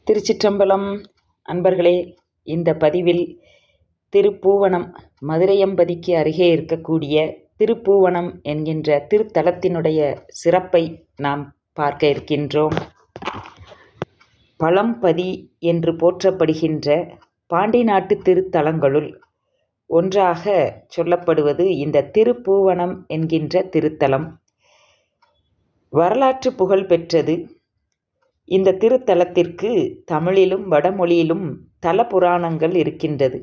திருச்சிற்றம்பலம். அன்பர்களே, இந்த பதிவில் திருப்பூவனம், மதுரையம்பதிக்கு அருகே இருக்கக்கூடிய திருப்பூவனம் என்கின்ற திருத்தலத்தினுடைய சிறப்பை நாம் பார்க்க இருக்கின்றோம். பழம்பதி என்று போற்றப்படுகின்ற பாண்டி நாட்டு திருத்தலங்களுள் ஒன்றாக சொல்லப்படுவது இந்த திருப்பூவனம் என்கின்ற திருத்தலம். வரலாற்று புகழ் பெற்றது. இந்த திருத்தலத்திற்கு தமிழிலும் வடமொழியிலும் தல புராணங்கள் இருக்கின்றது.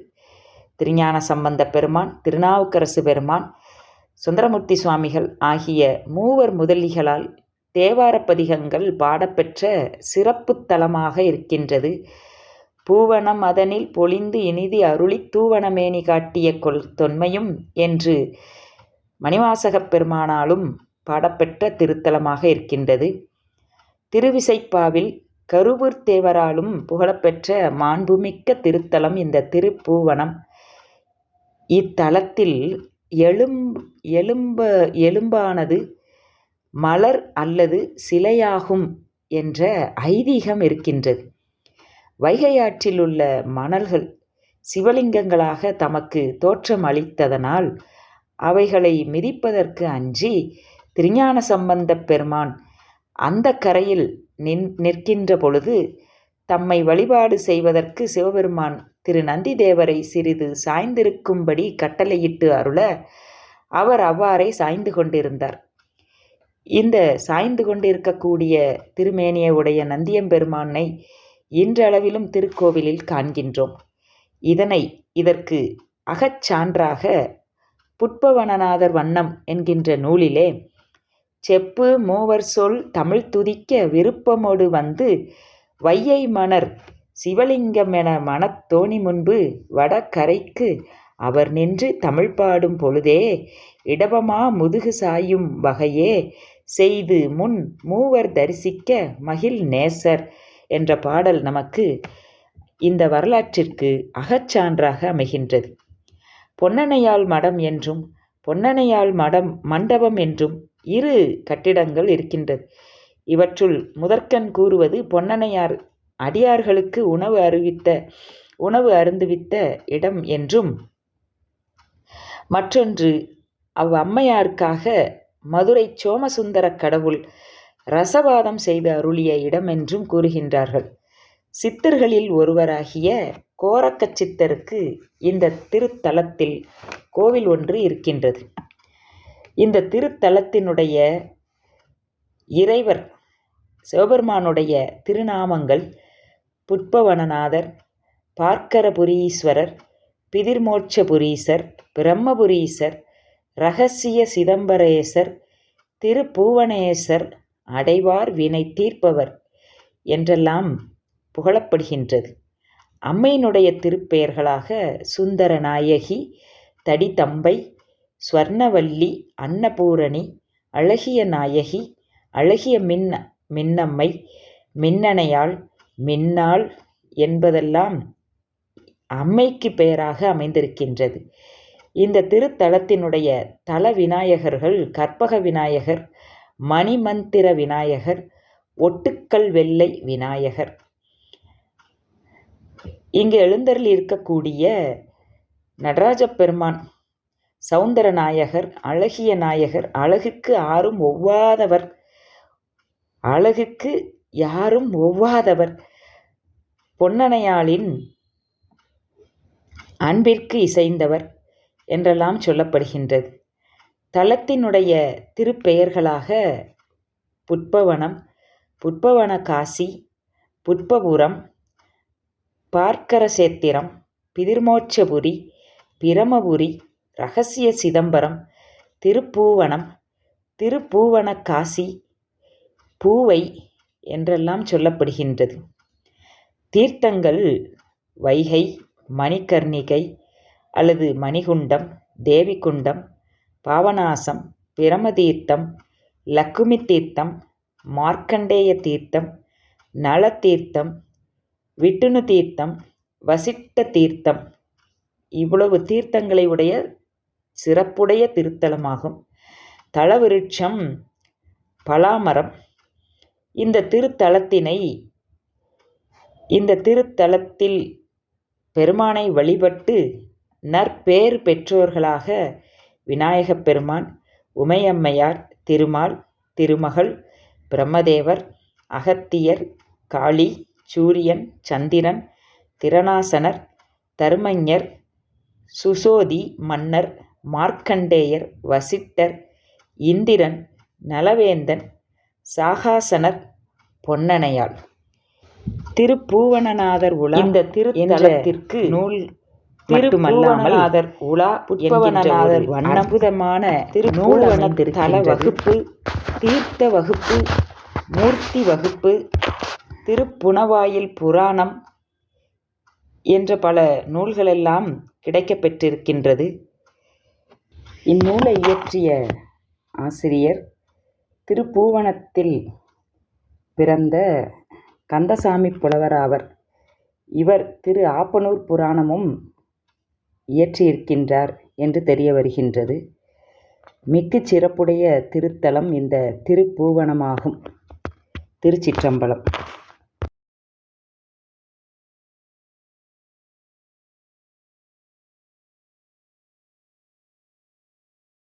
திருஞான சம்பந்த பெருமான், திருநாவுக்கரசு பெருமான், சுந்தரமூர்த்தி சுவாமிகள் ஆகிய மூவர் முதலிகளால் தேவார பதிகங்கள் பாடப்பெற்ற சிறப்பு தலமாக இருக்கின்றது. பூவனம் அதனில் பொழிந்து இனிதி அருளி தூவனமேனி காட்டிய தொன்மையும் என்று மணிவாசகப் பெருமானாலும் பாடப்பெற்ற திருத்தலமாக இருக்கின்றது. திருவிசைப்பாவில் கருவூர் தேவராலும் புகழப்பெற்ற மாண்புமிக்க திருத்தலம் இந்த திருப்பூவனம். இத்தலத்தில் எலும்பானது மலர் அல்லது சிலையாகும் என்ற ஐதீகம் இருக்கின்றது. வைகையாற்றில் உள்ள மணல்கள் சிவலிங்கங்களாக தமக்கு தோற்றம் அளித்ததனால் அவைகளை மிதிப்பதற்கு அஞ்சி திருஞான சம்பந்தப் பெருமான் அந்த கரையில் நிற்கின்ற பொழுது தம்மை வழிபாடு செய்வதற்கு சிவபெருமான் திரு நந்திதேவரை சிறிது சாய்ந்திருக்கும்படி கட்டளையிட்டு அருள அவர் அவ்வாறே சாய்ந்து கொண்டிருந்தார். இந்த சாய்ந்து கொண்டிருக்கக்கூடிய திருமேனியை உடைய நந்தியம்பெருமானை இன்றளவிலும் திருக்கோவிலில் காண்கின்றோம். இதற்கு அகச்சான்றாக புட்பவனநாதர் வண்ணம் என்கின்ற நூலிலே செப்பு மூவர் சொல் தமிழ் துதிக்க விருப்பமோடு வந்து வையை மணர் சிவலிங்கம் என மனத்தோணி முன்பு வடகரைக்கு அவர் நின்று தமிழ் பாடும் பொழுதே இடபமா முதுகு சாயும் வகையே செய்து முன் மூவர் தரிசிக்க மகிழ் நேசர் என்ற பாடல் நமக்கு இந்த வரலாற்றிற்கு அகச்சான்றாக அமைகின்றது. பொன்னனையாள் மடம் என்றும் பொன்னனையாள் மண்டபம் என்றும் இரு கட்டிடங்கள் இருக்கின்றது. இவற்றுள் முதற்கண் கூறுவது பொன்னனையார் அடியார்களுக்கு உணவு அருந்துவித்த இடம் என்றும், மற்றொன்று அம்மையாருக்காக மதுரை சோமசுந்தர கடவுள் ரசவாதம் செய்து அருளிய இடம் என்றும் கூறுகின்றார்கள். சித்தர்களில் ஒருவராகிய கோரக்க சித்தருக்கு இந்த திருத்தலத்தில் கோவில் ஒன்று இருக்கின்றது. இந்த திருத்தலத்தினுடைய இறைவர் சிவபெருமானுடைய திருநாமங்கள் புட்பவனநாதர், பார்க்கரபுரீஸ்வரர், பிதிர்மோட்சபுரீசர், பிரம்மபுரீசர், இரகசிய சிதம்பரேசர், திருப்பூவனேசர், அடைவார் வினை தீர்ப்பவர் என்றெல்லாம் புகழப்படுகின்றது. அம்மையினுடைய திருப்பெயர்களாக சுந்தரநாயகி, தடித்தம்பை, ஸ்வர்ணவல்லி, அன்னபூரணி, அழகிய நாயகி, அழகிய மின்னம்மை, மின்னணையாள், மின்னாள் என்பதெல்லாம் அம்மைக்கு பெயராக அமைந்திருக்கின்றது. இந்த திருத்தலத்தினுடைய தல விநாயகர்கள் கற்பக விநாயகர், மணிமந்திர விநாயகர், ஒட்டுக்கல் வெள்ளை விநாயகர். இங்கு எழுந்தருள் இருக்கக்கூடிய நடராஜ பெருமான், சௌந்தர நாயகர், அழகிய நாயகர், அழகுக்கு யாரும் ஒவ்வாதவர், பொன்னனையாளின் அன்பிற்கு இசைந்தவர் என்றெல்லாம் சொல்லப்படுகின்றது. தலத்தினுடைய திருப்பெயர்களாக புட்பவனம், புட்பவன காசி, புட்பபுரம், பார்க்கரசேத்திரம், பிதிர்மோட்சபுரி, பிரமபுரி, இரகசிய சிதம்பரம், திருப்பூவனம், திருப்பூவன காசி, பூவை என்றெல்லாம் சொல்லப்படுகின்றது. தீர்த்தங்கள் வைகை, மணிகர்ணிகை அல்லது மணிகுண்டம், தேவிகுண்டம், பாவநாசம், பிரமதீர்த்தம், லக்குமி தீர்த்தம், மார்க்கண்டேய தீர்த்தம், நலத்தீர்த்தம், விட்டுணு தீர்த்தம், வசிட்ட தீர்த்தம், இவ்வளவு தீர்த்தங்களை உடைய சிறப்புடைய திருத்தலமாகும். தலவிருட்சம் பலாமரம். இந்த திருத்தலத்தினை இந்த திருத்தலத்தில் பெருமானை வழிபட்டு நற்பேறு பெற்றோர்களாக விநாயகப் பெருமான், உமையம்மையார், திருமால், திருமகள், பிரம்மதேவர், அகத்தியர், காளி, சூரியன், சந்திரன், திரணாசனர், தருமஞர், சுசோதி மன்னர், மார்க்கண்டேயர், வசிட்டர், இந்திரன், நலவேந்தன், சாகாசனர், பொன்னனையாள். திருப்பூவனநாதர் உலா இந்த திருத்தலத்திற்கு நூல் மட்டுமல்லாமல் உலா புட்பவனநாதர் அற்புதமான திருப்பூவன தல வகுப்பு, தீர்த்த வகுப்பு, மூர்த்தி வகுப்பு, திருப்புணவாயில் புராணம் என்ற பல நூல்களெல்லாம் கிடைக்கப்பெற்றிருக்கின்றது. இந்நூலை இயற்றிய ஆசிரியர் திருப்பூவனத்தில் பிறந்த கந்தசாமி புலவர் ஆவர். இவர் திரு ஆப்பனூர் புராணமும் இயற்றியிருக்கின்றார் என்று தெரிய வருகின்றது. மிக்க சிறப்புடைய திருத்தலம் இந்த திருப்பூவனமாகும். திருச்சிற்றம்பலம்.